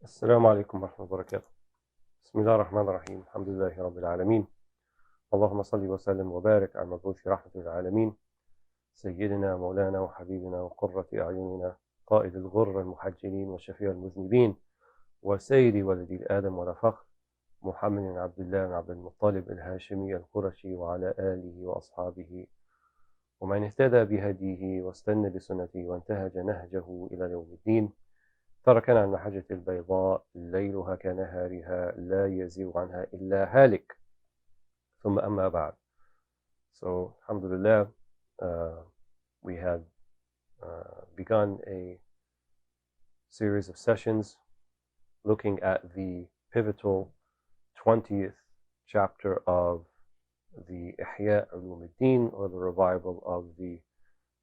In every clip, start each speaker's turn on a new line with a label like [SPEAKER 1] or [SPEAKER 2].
[SPEAKER 1] السلام عليكم ورحمة الله وبركاته. بسم الله الرحمن الرحيم. الحمد لله رب العالمين. اللهم صل وسلم وبارك على المبعوث رحمة للعالمين سيدنا مولانا وحبيبنا وقرة أعيننا قائد الغر المحجلين وشفيع المذنبين وسيد ولد آدم ولا فخر محمد بن عبد الله بن عبد المطلب الهاشمي القرشي وعلى آله وأصحابه ومن اهتدى بهديه واستنى بسنته وانتهج نهجه إلى يوم الدين. تركنا عن المحجة البيضاء ليلها كنهارها لا يزيغ عنها إلا هالك. ثم أما بعد. So, alhamdulillah, we had begun a series of sessions looking at the pivotal 20th chapter of the Ihya Ulum al-Din, or the revival of the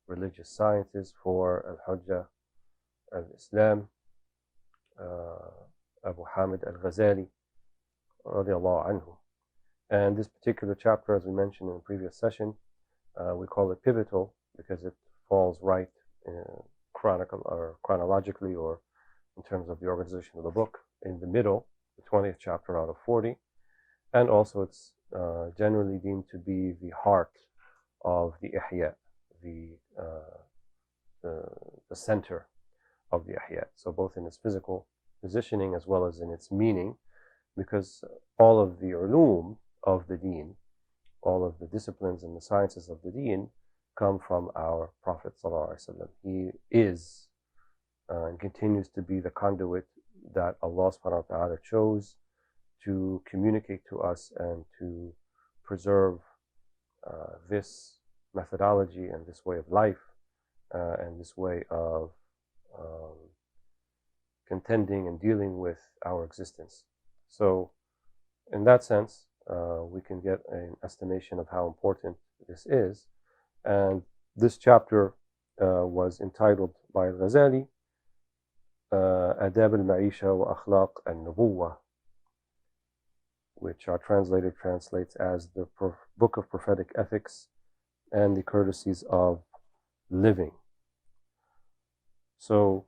[SPEAKER 1] religious sciences for Al-Hujjah al-Islam, Abu Hamid al-Ghazali radiallahu anhu. And this particular chapter, as we mentioned in the previous session, we call it pivotal because it falls right chronologically, or in terms of the organization of the book, in the middle, the 20th chapter out of 40. And also it's generally deemed to be the heart of the Ihya, the center of the Ihya. So both in its physical positioning as well as in its meaning, because all of the ulum of the deen, all of the disciplines and the sciences of the deen come from our Prophet ﷺ. He is and continues to be the conduit that Allah subhanahu wa ta'ala chose to communicate to us and to preserve this methodology and this way of life and this way of contending and dealing with our existence. So in that sense, we can get an estimation of how important this is. And this chapter was entitled by Al-Ghazali, Adab al-Ma'isha wa Akhlaq al-Nubuwah, which translates as the Book of Prophetic Ethics and the Courtesies of Living. So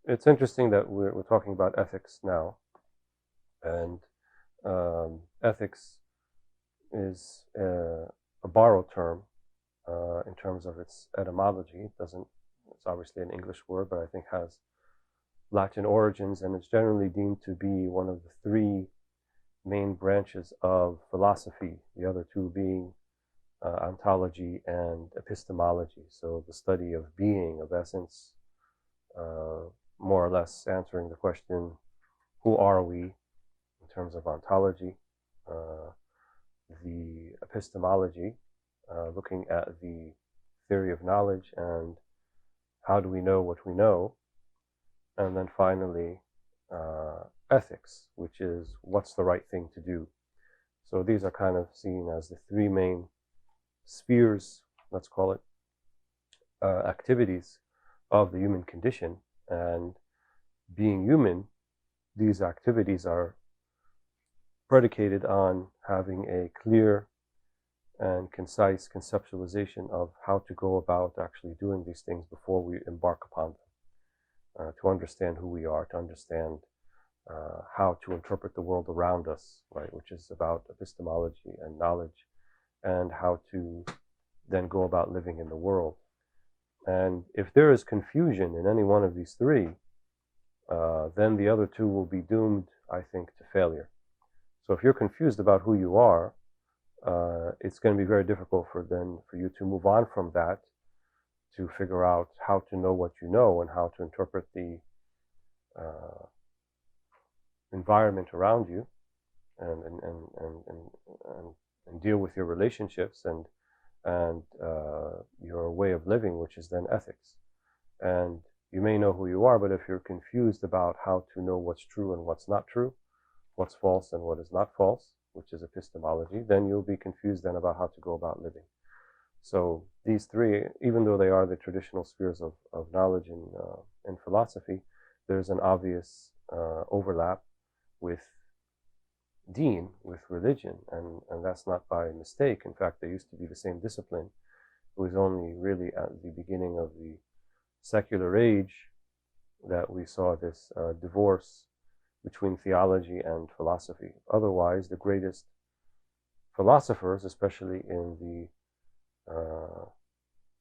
[SPEAKER 1] it's interesting that we're talking about ethics now, and ethics is a borrowed term in terms of its etymology. It's obviously an English word, but I think has Latin origins, and it's generally deemed to be one of the three main branches of philosophy, the other two being ontology and epistemology, so the study of being, of essence, more or less answering the question, who are we, in terms of ontology, the epistemology, looking at the theory of knowledge and how do we know what we know, and then finally ethics, which is what's the right thing to do. So these are kind of seen as the three main spheres, let's call it, activities of the human condition. And being human, these activities are predicated on having a clear and concise conceptualization of how to go about actually doing these things before we embark upon them, to understand who we are, to understand how to interpret the world around us, right, which is about epistemology and knowledge, and how to then go about living in the world. And if there is confusion in any one of these three, then the other two will be doomed, I think, to failure. So if you're confused about who you are, it's going to be very difficult for you to move on from that, to figure out how to know what you know and how to interpret the environment around you, and deal with your relationships and your way of living, which is then ethics. And you may know who you are, but if you're confused about how to know what's true and what's not true, what's false and what is not false, which is epistemology, then you'll be confused then about how to go about living. So these three, even though they are the traditional spheres of knowledge in philosophy, there's an obvious overlap with deen, with religion, and that's not by mistake. In fact, they used to be the same discipline. It was only really at the beginning of the secular age that we saw this divorce between theology and philosophy. Otherwise, the greatest philosophers, especially in the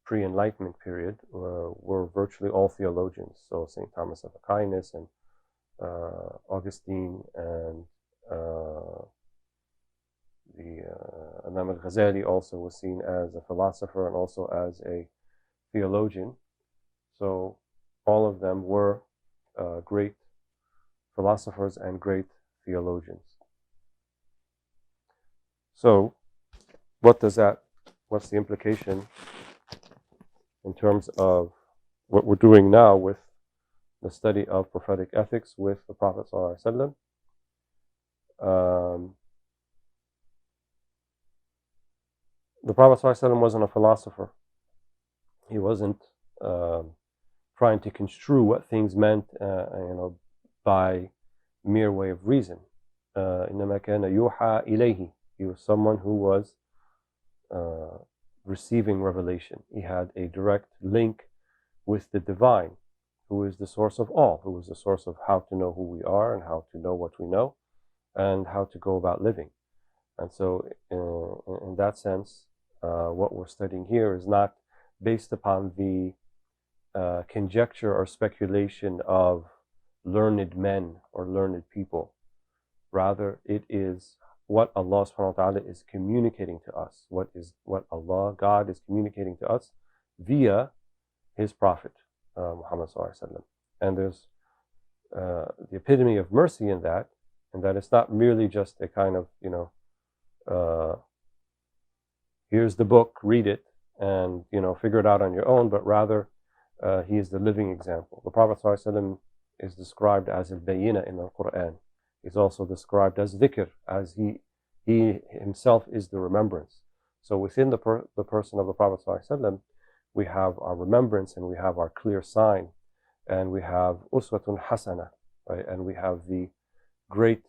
[SPEAKER 1] pre-Enlightenment period, were virtually all theologians. So St. Thomas of Aquinas and Augustine and the Imam al-Ghazali also was seen as a philosopher and also as a theologian. So all of them were great philosophers and great theologians. So what's the implication in terms of what we're doing now with the study of prophetic ethics with the Prophet ﷺ? The Prophet ﷺ wasn't a philosopher. He wasn't trying to construe what things meant, by mere way of reason. إنما كان يوحى إليه. He was someone who was receiving revelation. He had a direct link with the divine, who is the source of all, who is the source of how to know who we are and how to know what we know and how to go about living. And so in that sense, what we're studying here is not based upon the conjecture or speculation of learned men or learned people. Rather, it is what Allah subhanahu wa ta'ala is communicating to us, what God is communicating to us via His Prophet, Muhammad sallallahu alaihi wasallam. And there's the epitome of mercy in that, and that it's not merely just a kind of, here's the book, read it, and, figure it out on your own, but rather he is the living example. The Prophet sallallahu alaihi wasallam is described as al-bayyina in the Quran. He's also described as dhikr, as he himself is the remembrance. So within the person of the Prophet ﷺ, we have our remembrance and we have our clear sign, and we have uswatun hasana, right? And we have the great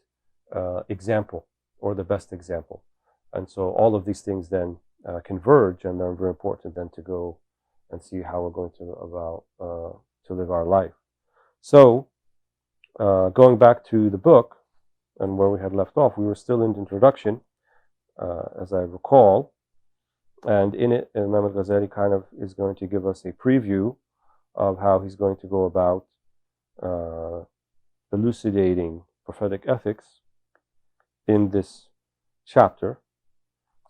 [SPEAKER 1] example or the best example. And so all of these things then converge, and they're very important then to go and see how we're going to live our life. So going back to the book, and where we had left off, we were still in the introduction, as I recall, and in it, Imam al-Ghazali kind of is going to give us a preview of how he's going to go about elucidating prophetic ethics in this chapter.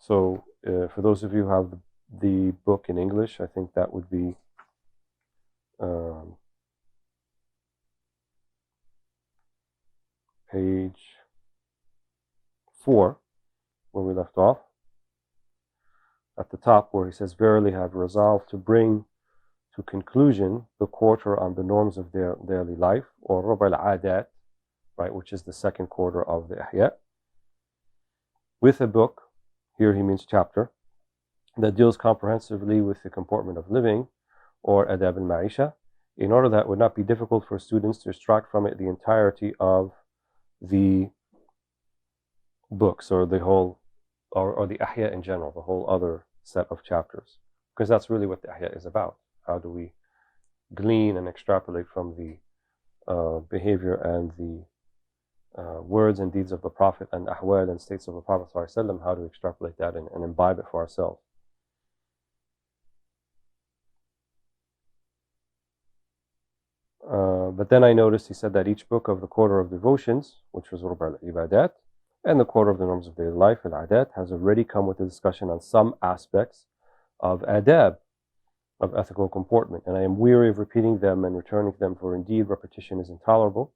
[SPEAKER 1] So for those of you who have the book in English, I think that would be page 4, where we left off, at the top where he says, "Verily have resolved to bring to conclusion the quarter on the norms of their daily life," or Rub al-Adat, right, which is the second quarter of the Ihya, with a book, here he means chapter, that deals comprehensively with the comportment of living, or adab al-Ma'isha, in order that it would not be difficult for students to extract from it the entirety of the books, or the whole, or the Ihya in general, the whole other set of chapters, because that's really what the Ihya is about. How do we glean and extrapolate from the behavior and the words and deeds of the Prophet and ahwal and states of the Prophet ﷺ, how to extrapolate that and imbibe it for ourselves. But then I noticed he said that each book of the quarter of devotions, which was Rub al-Ibadat, and the quarter of the norms of daily life, al-Adat, has already come with a discussion on some aspects of adab, of ethical comportment, and I am weary of repeating them and returning to them, for indeed repetition is intolerable,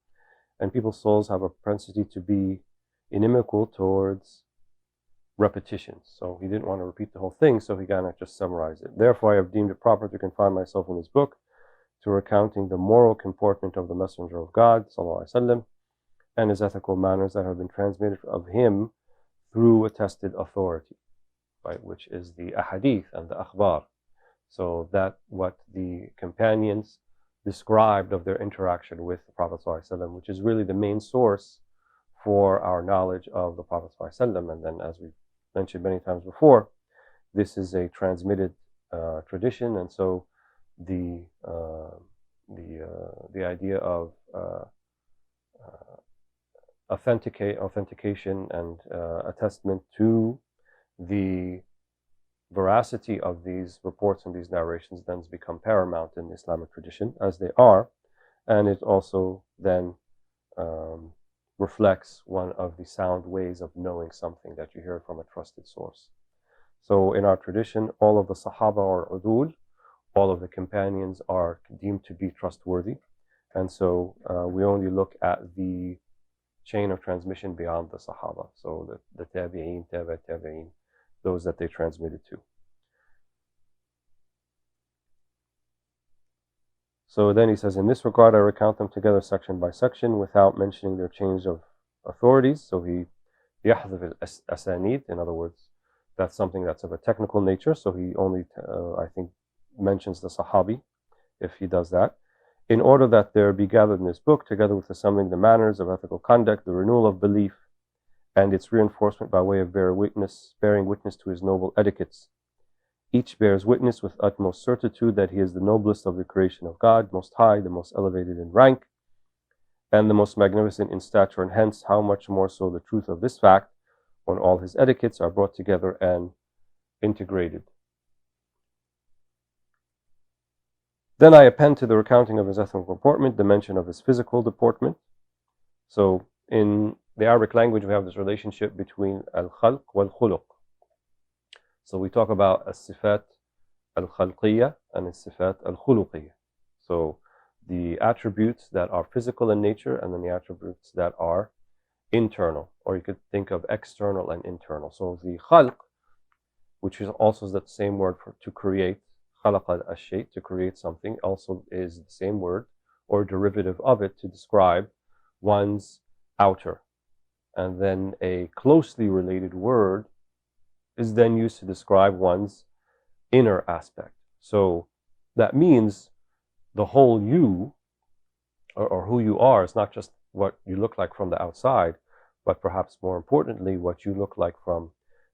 [SPEAKER 1] and people's souls have a propensity to be inimical towards repetitions. So he didn't want to repeat the whole thing, so he kind of just summarized it. Therefore, I have deemed it proper to confine myself in this book to recounting the moral comportment of the Messenger of God, sallallahu alaihi wasallam, and his ethical manners that have been transmitted of him through attested authority, right, which is the ahadith and the akhbar. So that what the companions described of their interaction with the Prophet ﷺ, which is really the main source for our knowledge of the Prophet ﷺ. And then, as we've mentioned many times before, this is a transmitted tradition, and so the the idea of authentication and attestment to the veracity of these reports and these narrations then become paramount in the Islamic tradition, as they are, and it also then reflects one of the sound ways of knowing something, that you hear from a trusted source. So in our tradition, all of the Sahaba or Udul, all of the companions are deemed to be trustworthy, and so we only look at the chain of transmission beyond the Sahaba, so the Tabi'een, Tabi'een, those that they transmitted to. So then he says, in this regard, I recount them together section by section without mentioning their change of authorities. So he yahdhif al-asanid, in other words, that's something that's of a technical nature. So he only, I think, mentions the Sahabi if he does that, in order that there be gathered in this book, together with assembling the manners of ethical conduct, the renewal of belief, and its reinforcement by way of bearing witness to his noble etiquettes. Each bears witness with utmost certitude that he is the noblest of the creation of God, most high, the most elevated in rank, and the most magnificent in stature, and hence how much more so the truth of this fact when all his etiquettes are brought together and integrated. Then I append to the recounting of his ethical comportment the mention of his physical deportment. So in the Arabic language, we have this relationship between al-khalq wal-khuluq. So we talk about as-sifat al-khalqiyya and as-sifat al-khuluqiyya. So the attributes that are physical in nature, and then the attributes that are internal, or you could think of external and internal. So the khalq, which is also that same word for to create, khalaq al-shay, to create something, also is the same word or derivative of it to describe one's outer. And then a closely related word is then used to describe one's inner aspect. So that means the whole you, or who you are, is not just what you look like from the outside, but perhaps more importantly, what you look like from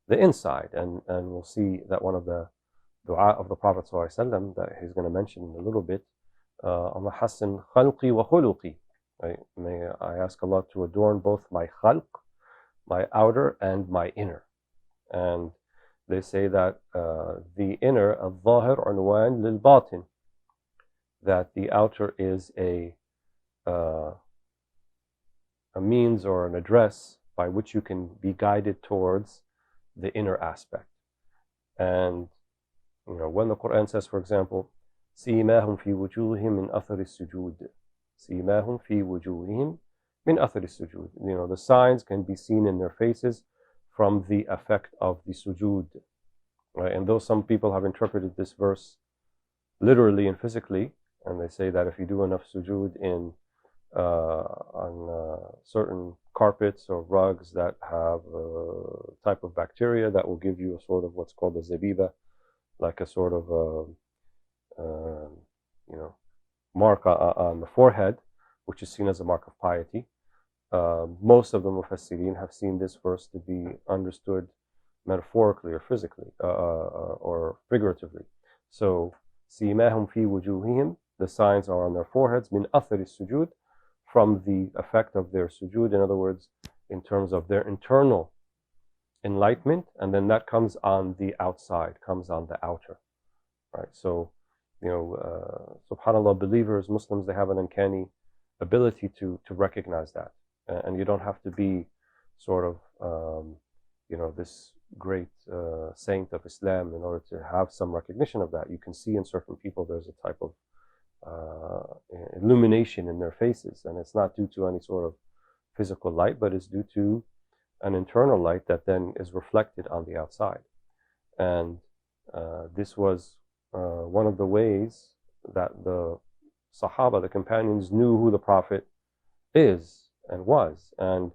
[SPEAKER 1] the inside. And we'll see that one of the dua of the Prophet ﷺ that he's going to mention in a little bit, Allah hassan khalqi wa khuluqi. May I ask Allah to adorn both my khalq, my outer, and my inner. And they say that the inner, al-zahir unwan lil-batin, that the outer is a means or an address by which you can be guided towards the inner aspect. And you know, when the Quran says, for example, سِيمَاهُمْ فِي وُجُوهِهِمْ مِنْ أَثَرِ السُّجُودِ سِيمَاهُمْ فِي وُجُوهِهِمْ مِنْ أَثَرِ السُّجُودِ. You know, the signs can be seen in their faces from the effect of the sujood. Right? And though some people have interpreted this verse literally and physically, and they say that if you do enough sujood on certain carpets or rugs that have a type of bacteria, that will give you a sort of what's called a zabiba, like a sort of you know, mark on the forehead, which is seen as a mark of piety. Most of the mufassirin have seen this verse to be understood metaphorically or physically or figuratively. So سِيمَاهُمْ فِي وُجُوهِهِمْ, the signs are on their foreheads, min athari sujud, from the effect of their sujud, in other words, in terms of their internal enlightenment, and then that comes on the outside, comes on the outer, right? So, you know, subhanAllah, believers, Muslims, they have an uncanny ability to recognize that, and you don't have to be sort of, you know, this great saint of Islam in order to have some recognition of that. You can see in certain people there's a type of illumination in their faces, and it's not due to any sort of physical light, but it's due to an internal light that then is reflected on the outside. And this was one of the ways that the Sahaba, the companions, knew who the Prophet is and was. And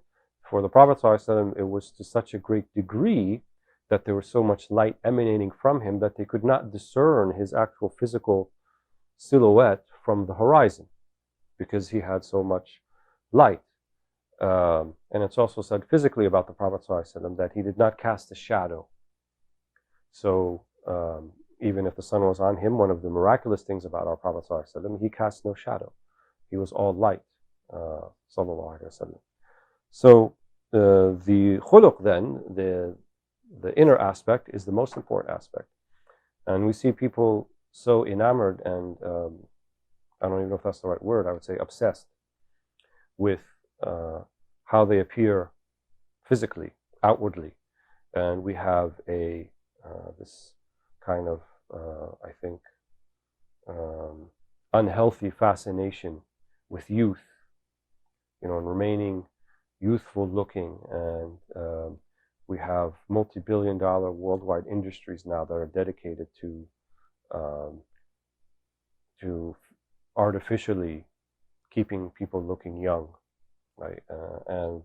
[SPEAKER 1] for the Prophet ﷺ, it was to such a great degree that there was so much light emanating from him that they could not discern his actual physical silhouette from the horizon, because he had so much light. And it's also said physically about the Prophet ﷺ that he did not cast a shadow. So even even if the sun was on him, one of the miraculous things about our Prophet ﷺ, he cast no shadow. He was all light, sallallahu alaihi wasallam. So the khuluq then, the inner aspect, is the most important aspect. And we see people so enamored and, I don't even know if that's the right word, I would say obsessed with how they appear physically, outwardly. And we have this kind of, I think, unhealthy fascination with youth, and remaining youthful looking. And we have multi-billion-dollar worldwide industries now that are dedicated to artificially keeping people looking young, right? And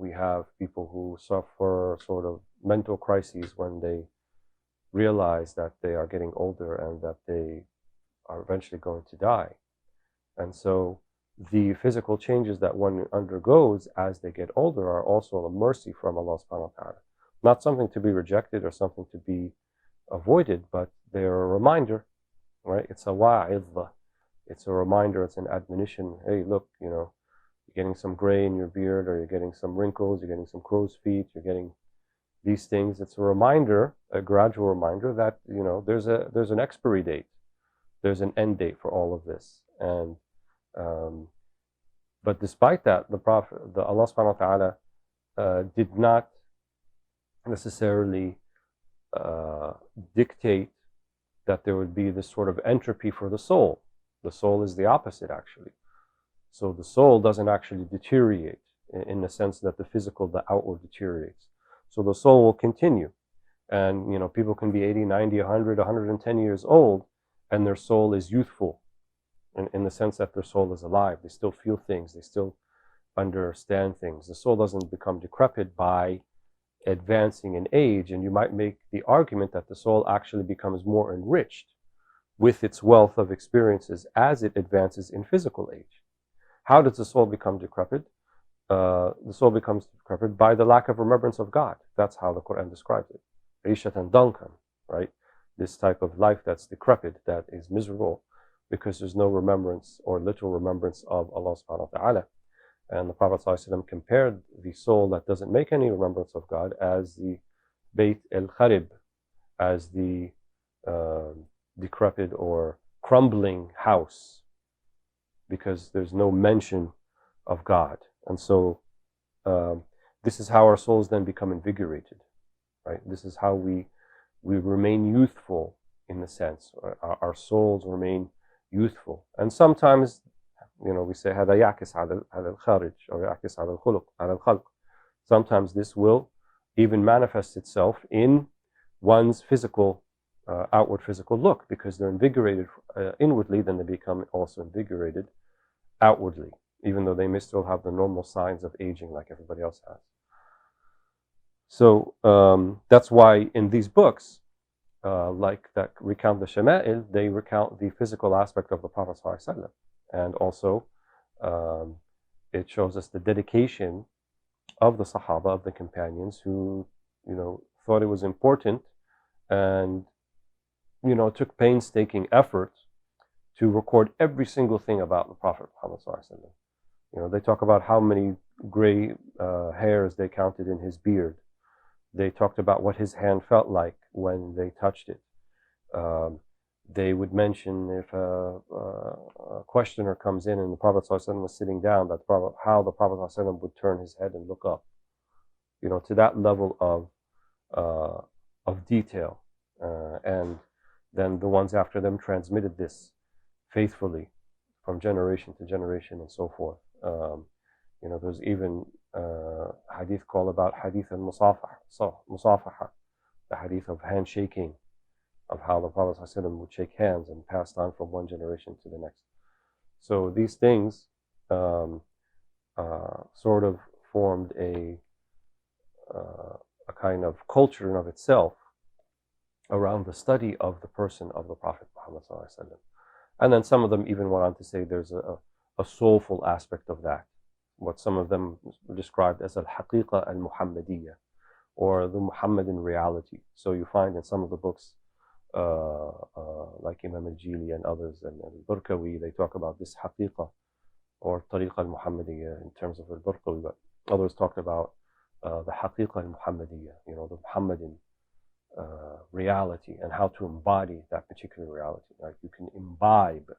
[SPEAKER 1] we have people who suffer sort of mental crises when they realize that they are getting older and that they are eventually going to die. And so the physical changes that one undergoes as they get older are also a mercy from Allah subhanahu wa ta'ala. Not something to be rejected or something to be avoided, but they're a reminder, right? It's a wa'idh. It's a reminder, it's an admonition. Hey, look, you're getting some gray in your beard, or you're getting some wrinkles, you're getting some crow's feet, you're getting these things. It's a reminder, a gradual reminder that, there's an expiry date. There's an end date for all of this. And but despite that, Allah subhanahu wa ta'ala did not necessarily dictate that there would be this sort of entropy for the soul. The soul is the opposite, actually. So the soul doesn't actually deteriorate in the sense that the outward deteriorates. So the soul will continue. And, people can be 80, 90, 100, 110 years old, and their soul is youthful in the sense that their soul is alive. They still feel things. They still understand things. The soul doesn't become decrepit by advancing in age. And you might make the argument that the soul actually becomes more enriched with its wealth of experiences as it advances in physical age. How does the soul become decrepit? The soul becomes decrepit by the lack of remembrance of God. That's how the Quran describes it. Ishatan dankan, right? This type of life that's decrepit, that is miserable, because there's no remembrance or literal remembrance of Allah subhanahu wa ta'ala. And the Prophet ﷺ compared the soul that doesn't make any remembrance of God as the Bayt al-Kharib, as the decrepit or crumbling house, because there's no mention of God. And so this is how our souls then become invigorated, right? This is how we remain youthful, in the sense. Our souls remain youthful. And sometimes, we say هذا يعكس على الخارج أو يعكس على الخلق على الخلق. Sometimes this will even manifest itself in one's outward physical look, because they're invigorated inwardly, then they become also invigorated outwardly, even though they may still have the normal signs of aging like everybody else has. So that's why in these books, like that recount the Shama'il, they recount the physical aspect of the Prophet ﷺ. And also it shows us the dedication of the Sahaba, of the companions, who thought it was important and took painstaking effort to record every single thing about the Prophet Muhammad ﷺ. They talk about how many gray hairs they counted in his beard. They talked about what his hand felt like when they touched it. They would mention, if a questioner comes in and the Prophet ﷺ was sitting down, how the Prophet ﷺ would turn his head and look up, to that level of detail. And then the ones after them transmitted this faithfully from generation to generation and so forth. There's even hadith called about hadith al-musafaha, the hadith of handshaking, of how the Prophet ﷺ would shake hands and passed on from one generation to the next. So these things sort of formed a kind of culture in of itself around the study of the person of the Prophet Muhammad ﷺ. And then some of them even went on to say there's a soulful aspect of that, what some of them described as al-haqiqa al-Muhammadiyya, or the Muhammadan reality. So you find in some of the books like Imam al-Jili and others, and al-Burkawi, they talk about this haqiqa or tariqa al-Muhammadiyya in terms of al-Burkawi, but others talked about the haqiqa al-Muhammadiyya, the Muhammadan reality and how to embody that particular reality. Right? You can imbibe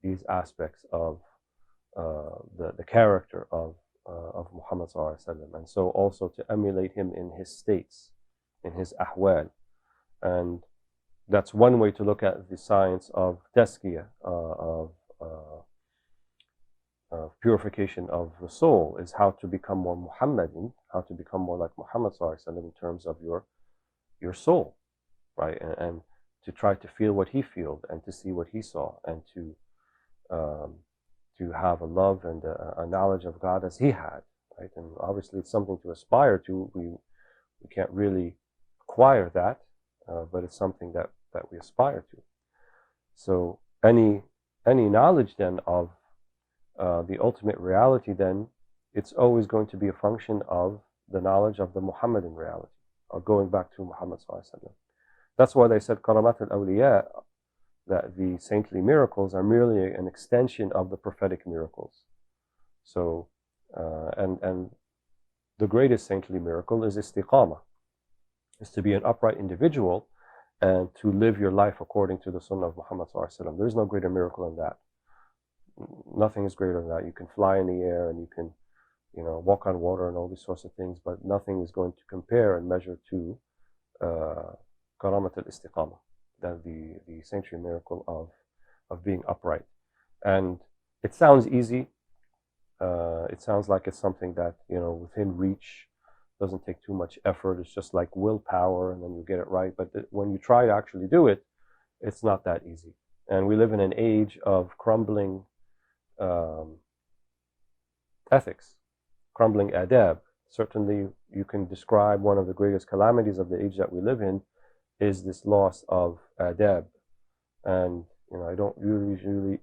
[SPEAKER 1] these aspects of the character of Muhammad sallallahu alaihi wasallam, and so also to emulate him in his states, in his ahwal. And that's one way to look at the science of tazkiyah, of purification of the soul, is how to become more Muhammadan, how to become more like Muhammad sallallahu alaihi wasallam in terms of your soul, right? And to try to feel what he feels and to see what he saw, and to have a love and a knowledge of God as he had, right? And obviously it's something to aspire to. We can't really acquire that, but it's something that we aspire to. So any knowledge then of the ultimate reality, then it's always going to be a function of the knowledge of the Muhammadan reality, or going back to Muhammad sallallahu alaihi wasallam. That's why they said karamat al-awliya, that the saintly miracles are merely an extension of the prophetic miracles. So, and the greatest saintly miracle is istiqamah, is to be an upright individual and to live your life according to the sunnah of Muhammad sallallahu alaihi wasallam. There's no greater miracle than that. Nothing is greater than that. You can fly in the air and you can, walk on water and all these sorts of things, but nothing is going to compare and measure to karamat al-istiqamah, that the saintly miracle of being upright. And it sounds easy. It sounds like it's something that, within reach, doesn't take too much effort. It's just like willpower, and then you get it right. But when you try to actually do it, it's not that easy. And we live in an age of crumbling ethics, crumbling adab. Certainly, you can describe one of the greatest calamities of the age that we live in is this loss of adab. And I don't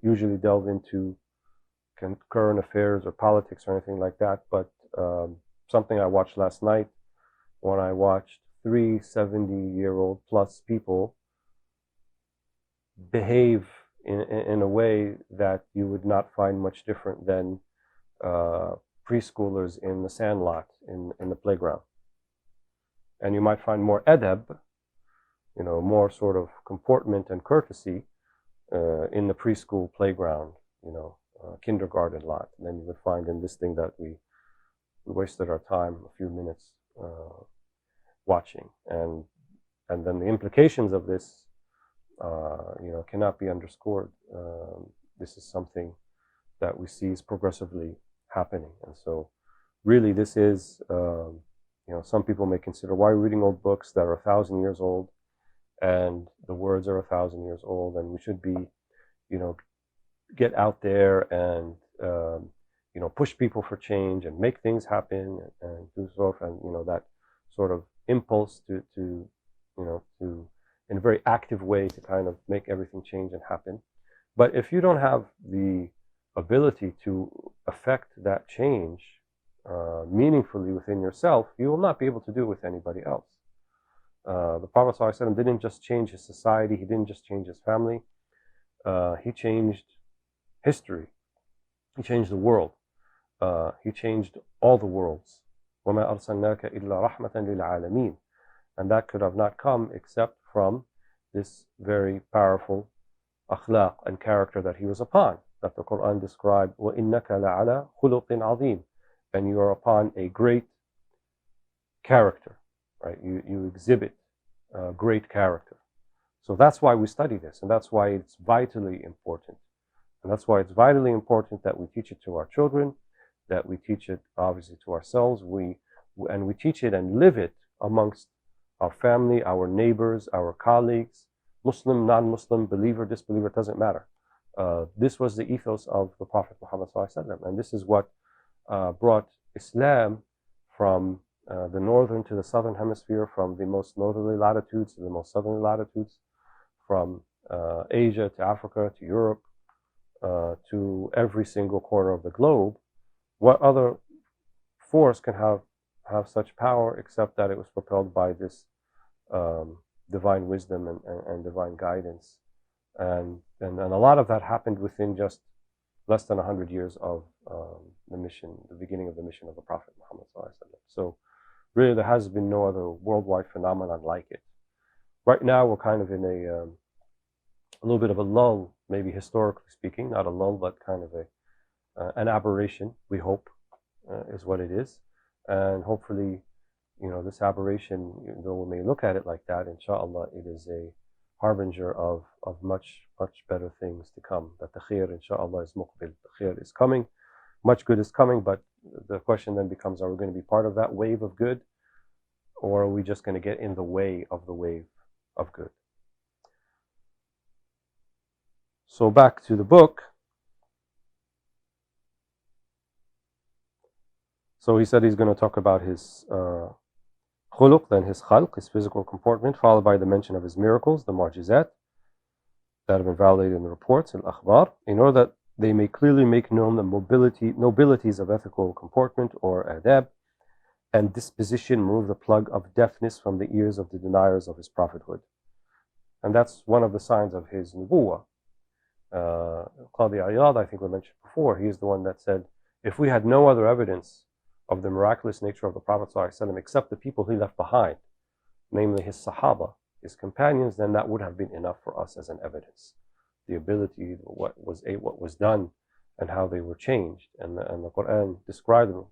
[SPEAKER 1] usually delve into current affairs or politics or anything like that, but something I watched last night, when I watched 3 70-year-old plus people behave in a way that you would not find much different than preschoolers in the sandlot in the playground. And you might find more adab, more sort of comportment and courtesy in the preschool playground, kindergarten lot, than you would find in this thing that we wasted our time a few minutes watching. And then the implications of this cannot be underscored. This is something that we see is progressively happening. And so really this is, some people may consider, why are we reading old books that are 1,000 years old and the words are 1,000 years old, and we should be, get out there and, push people for change and make things happen and do so, and, that sort of impulse to in a very active way to kind of make everything change and happen. But if you don't have the ability to affect that change meaningfully within yourself, you will not be able to do it with anybody else. The Prophet ﷺ didn't just change his society, he didn't just change his family, he changed history, he changed the world, he changed all the worlds. وَمَا أَرْسَلْنَاكَ إِلَّا رَحْمَةً لِلْعَالَمِينَ. And that could have not come except from this very powerful akhlaq and character that he was upon, that the Quran described, وَإِنَّكَ لَعَلَى خُلُقٍ عَظِيمٍ, and you are upon a great character, right? You exhibit great character. So that's why we study this, and that's why it's vitally important. And that's why it's vitally important that we teach it to our children, that we teach it obviously to ourselves, we teach it and live it amongst our family, our neighbors, our colleagues, Muslim, non-Muslim, believer, disbeliever, it doesn't matter. This was the ethos of the Prophet Muhammad ﷺ, and this is what brought Islam from the northern to the southern hemisphere, from the most northerly latitudes to the most southerly latitudes, from Asia to Africa to Europe, to every single corner of the globe. What other force can have such power except that it was propelled by this divine wisdom and divine guidance. And a lot of that happened within just less than 100 years of the mission, the beginning of the mission of the Prophet Muhammad ﷺ. So really there has been no other worldwide phenomenon like it. Right now we're kind of in a little bit of a lull, maybe historically speaking, not a lull, but kind of an aberration, we hope, is what it is. And hopefully, this aberration, even though we may look at it like that, inshallah, it is a harbinger of much better things to come. That the khair, inshallah, is muqbil. The khair is coming, much good is coming, but the question then becomes, are we going to be part of that wave of good, or are we just going to get in the way of the wave of good? So back to the book. So he said he's going to talk about his khuluq, then his khalq, his physical comportment, followed by the mention of his miracles, the mu'jizat, that have been validated in the reports, al-akhbar, in order that they may clearly make known the nobilities of ethical comportment or adab, and disposition, remove the plug of deafness from the ears of the deniers of his prophethood. And that's one of the signs of his nubuwah. Qadi Iyad, I think we mentioned before, he is the one that said, if we had no other evidence of the miraculous nature of the Prophet ﷺ except the people he left behind, namely his Sahaba, his companions, then that would have been enough for us as an evidence. The ability, what was done, and how they were changed. And the Quran described them.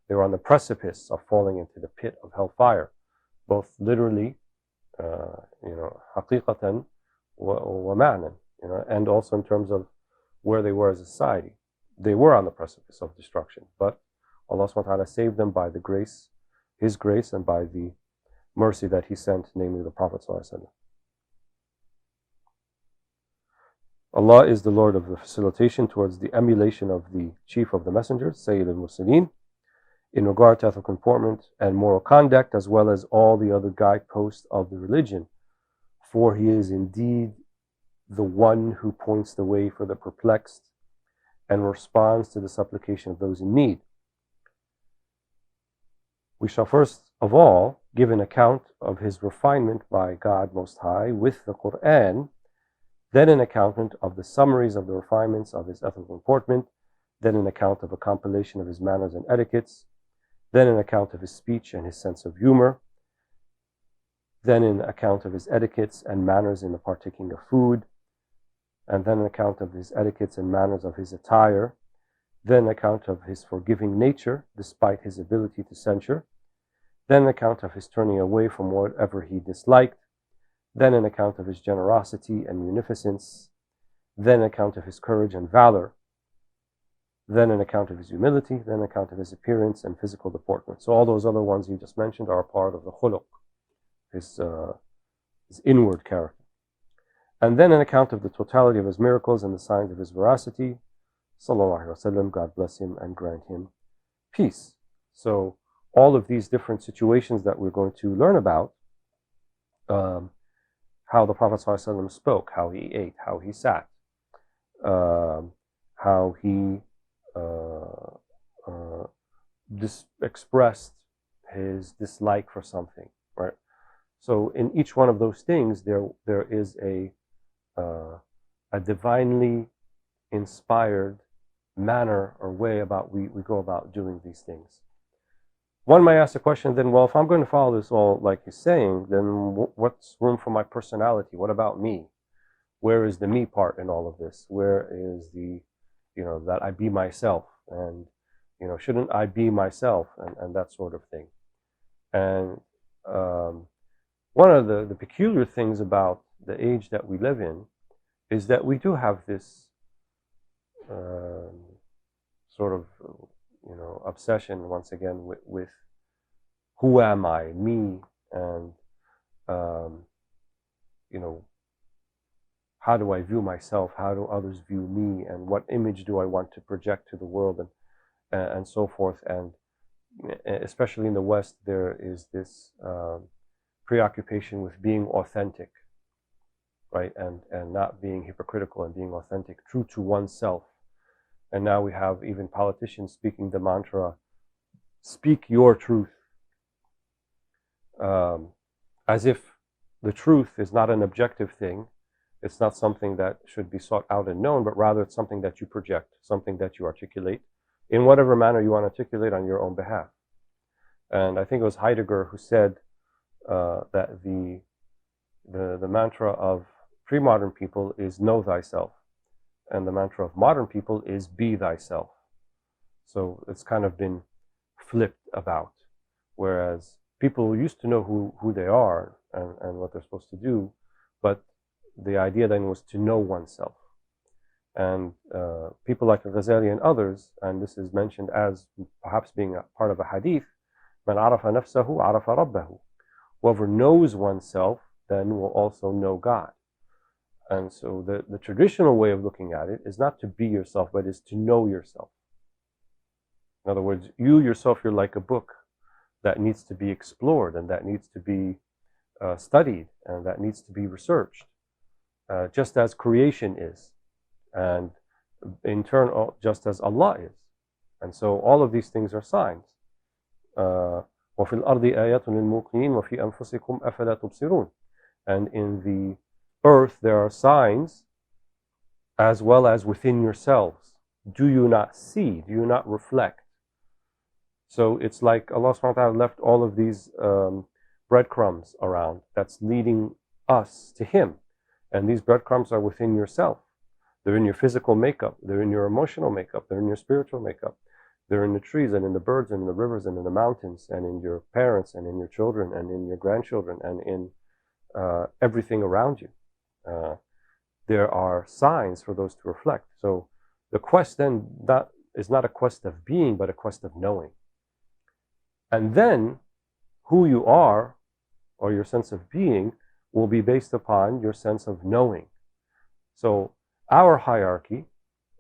[SPEAKER 1] They were on the precipice of falling into the pit of hellfire, both literally, haqiqatan wa ma'nan, and also in terms of where they were as a society. They were on the precipice of destruction, but Allah subhanahu wa ta'ala saved them by the grace, His grace, and by the mercy that He sent, namely the Prophet sallallahu alaihi wasallam. Allah is the Lord of the facilitation towards the emulation of the chief of the messengers, Sayyid al-Mursaleen, in regard to ethical comportment and moral conduct, as well as all the other guideposts of the religion. For He is indeed the one who points the way for the perplexed and responds to the supplication of those in need. We shall first of all give an account of His refinement by God Most High with the Quran, then an account of the summaries of the refinements of His ethical comportment, then an account of a compilation of His manners and etiquettes, then an account of His speech and His sense of humor, then an account of His etiquettes and manners in the partaking of food, and then an account of His etiquettes and manners of His attire, then an account of His forgiving nature despite His ability to censure, then an account of His turning away from whatever He disliked, then an account of His generosity and munificence, then an account of His courage and valor, then an account of His humility, then an account of His appearance and physical deportment. So all those other ones He just mentioned are part of the khuluq, His inward character. And then an account of the totality of His miracles and the signs of His veracity, sallallahu alaihi wasallam, God bless Him and grant Him peace. So all of these different situations that we're going to learn about, how the Prophet ﷺ spoke, how he ate, how he sat, how he expressed his dislike for something, right? So in each one of those things, there is a divinely inspired manner or way about we go about doing these things. One may ask the question then, well, if I'm going to follow this all like he's saying, then what's room for my personality? What about me? Where is the me part in all of this? Where is the, that I be myself? And, shouldn't I be myself? And that sort of thing. And one of the peculiar things about the age that we live in is that we do have this sort of obsession once again with who am I, me, and how do I view myself, how do others view me, and what image do I want to project to the world, and so forth. And especially in the West, there is this preoccupation with being authentic, right, and not being hypocritical, and being authentic, true to oneself. And now we have even politicians speaking the mantra, speak your truth, as if the truth is not an objective thing. It's not something that should be sought out and known, but rather it's something that you project, something that you articulate in whatever manner you want to articulate on your own behalf. And I think it was Heidegger who said that the mantra of pre-modern people is know thyself, and the mantra of modern people is be thyself. So it's kind of been flipped about, whereas people used to know who they are and what they're supposed to do, but the idea then was to know oneself. And people like Ghazali and others, and this is mentioned as perhaps being a part of a hadith, man arafa nafsahu arafa rabbahu. Whoever knows oneself then will also know God. And so the traditional way of looking at it is not to be yourself, but is to know yourself. In other words, you yourself, you're like a book that needs to be explored and that needs to be studied and that needs to be researched, just as creation is, and in turn, just as Allah is. And so all of these things are signs. وَفِي الْأَرْضِ آيَاتٌ لِلْمُوقِنِينَ وَفِي أَنفُسِكُمْ أَفَلَا تُبْصِرُونَ. And in the earth there are signs as well as within yourselves. Do you not see? Do you not reflect? So it's like Allah subhanahu wa ta'ala left all of these breadcrumbs around that's leading us to Him. And these breadcrumbs are within yourself. They're in your physical makeup. They're in your emotional makeup. They're in your spiritual makeup. They're in the trees and in the birds and in the rivers and in the mountains and in your parents and in your children and in your grandchildren and in everything around you. There are signs for those to reflect. So the quest then is not a quest of being, but a quest of knowing. And then who you are, or your sense of being, will be based upon your sense of knowing. So our hierarchy,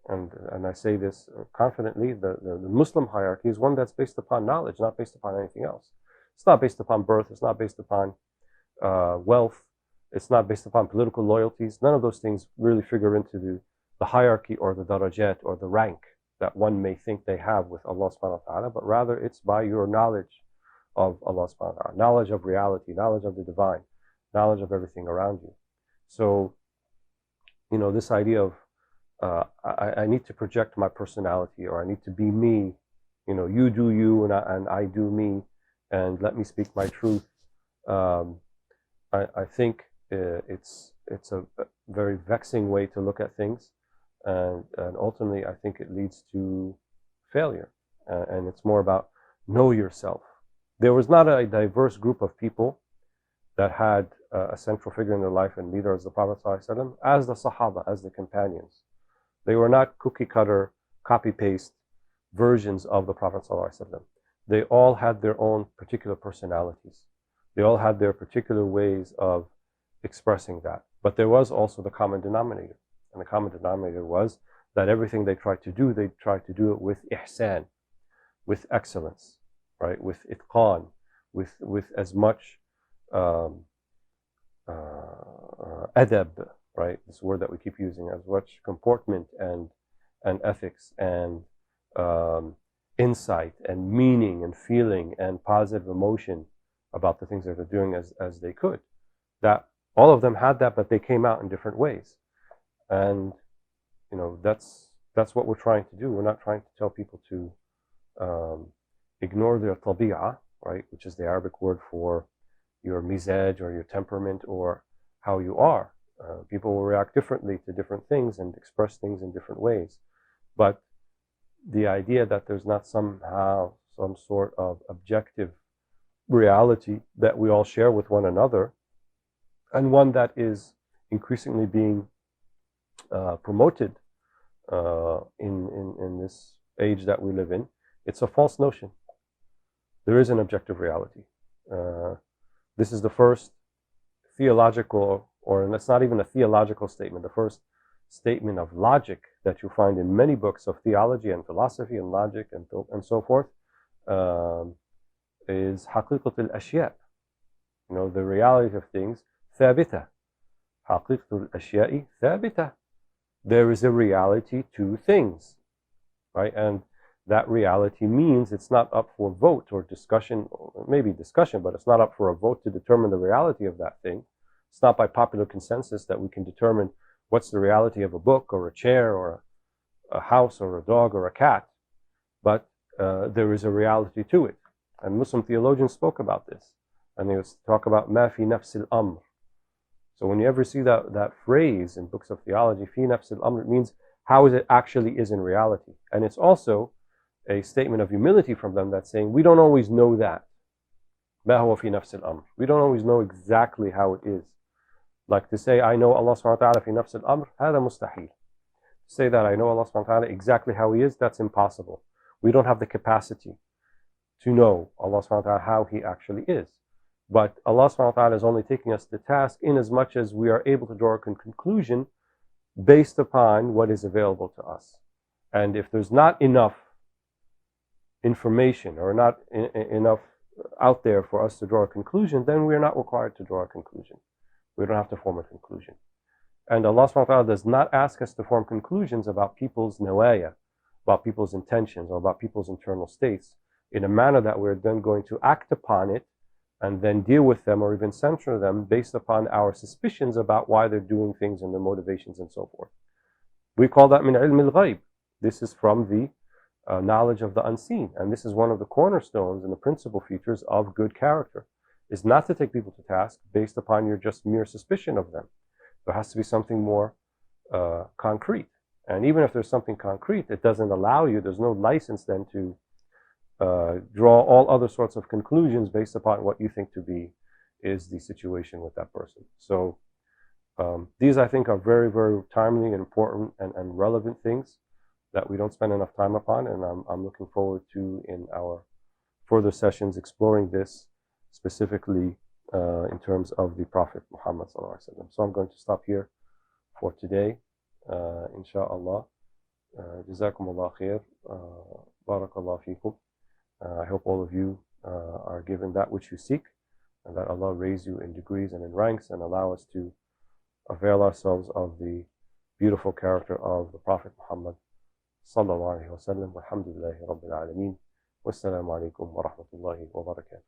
[SPEAKER 1] and I say this confidently, the Muslim hierarchy is one that's based upon knowledge, not based upon anything else. It's not based upon birth. It's not based upon wealth. It's not based upon political loyalties. None of those things really figure into the hierarchy or the darajat or the rank that one may think they have with Allah subhanahu wa ta'ala, but rather it's by your knowledge of Allah subhanahu wa ta'ala, knowledge of reality, knowledge of the divine, knowledge of everything around you. So, this idea of I need to project my personality, or I need to be me, you do you and I do me, and let me speak my truth. I think it's a very vexing way to look at things, and ultimately I think it leads to failure. And it's more about know yourself. There was not a diverse group of people that had a central figure in their life and leader as the Prophet ﷺ, as the Sahaba, as the companions. They were not cookie-cutter, copy-paste versions of the Prophet ﷺ. They all had their own particular personalities. They all had their particular ways of expressing that. But there was also the common denominator. And the common denominator was that everything they tried to do it with ihsan, with excellence, right? With itqan, with as much adab, right? This word that we keep using, as much comportment and ethics and insight and meaning and feeling and positive emotion about the things that they're doing as they could. That all of them had that, but they came out in different ways. And that's what we're trying to do. We're not trying to tell people to ignore their tabi'ah, right, which is the Arabic word for your mizaj or your temperament or how you are. People will react differently to different things and express things in different ways. But the idea that there's not somehow some sort of objective reality that we all share with one another, and one that is increasingly being promoted in this age that we live in, it's a false notion. There is an objective reality. This is the first theological, or it's not even a theological statement, the first statement of logic that you find in many books of theology and philosophy and logic and so forth, is حقيقة الأشياء. The reality of things, ثابتة. حقيقة الأشياء ثابتة. There is a reality to things, right? And that reality means it's not up for vote or discussion, or maybe discussion, but it's not up for a vote to determine the reality of that thing. It's not by popular consensus that we can determine what's the reality of a book or a chair or a house or a dog or a cat, but there is a reality to it. And Muslim theologians spoke about this, and they would talk about ma fi nafs al-amr. So when you ever see that phrase in books of theology, fi nafs al-amr, it means how it actually is in reality. And it's also a statement of humility from them that's saying, we don't always know that. Ma huwa fi nafs al-amr. We don't always know exactly how it is. Like to say, I know Allah subhanahu wa ta'ala fi nafs al-amr, hada mustahil. Say that I know Allah subhanahu wa ta'ala exactly how He is, that's impossible. We don't have the capacity to know Allah subhanahu wa ta'ala how He actually is. But Allah subhanahu wa ta'ala is only taking us to task in as much as we are able to draw a conclusion based upon what is available to us. And if there's not enough information or not enough out there for us to draw a conclusion, then we are not required to draw a conclusion. We don't have to form a conclusion. And Allah subhanahu wa ta'ala does not ask us to form conclusions about people's nawaya, about people's intentions, or about people's internal states in a manner that we're then going to act upon it and then deal with them or even censor them based upon our suspicions about why they're doing things and their motivations and so forth. We call that min ilm al-ghayb. This is from the knowledge of the unseen. And this is one of the cornerstones and the principal features of good character, is not to take people to task based upon your just mere suspicion of them. There has to be something more concrete. And even if there's something concrete, it doesn't allow you, there's no license then to draw all other sorts of conclusions based upon what you think to be is the situation with that person. So these, I think, are very, very timely and important and relevant things that we don't spend enough time upon. And I'm looking forward to, in our further sessions, exploring this specifically in terms of the Prophet Muhammad sallallahu alaihi wasallam. So I'm going to stop here for today, inshallah. Jazakumullah khair. Barakallah fikum. I hope all of you are given that which you seek, and that Allah raise you in degrees and in ranks, and allow us to avail ourselves of the beautiful character of the Prophet Muhammad sallallahu alaihi wasallam. Walhamdulillahi rabbil alameen. Wassalamu alaikum wa rahmatullahi wa barakatuh.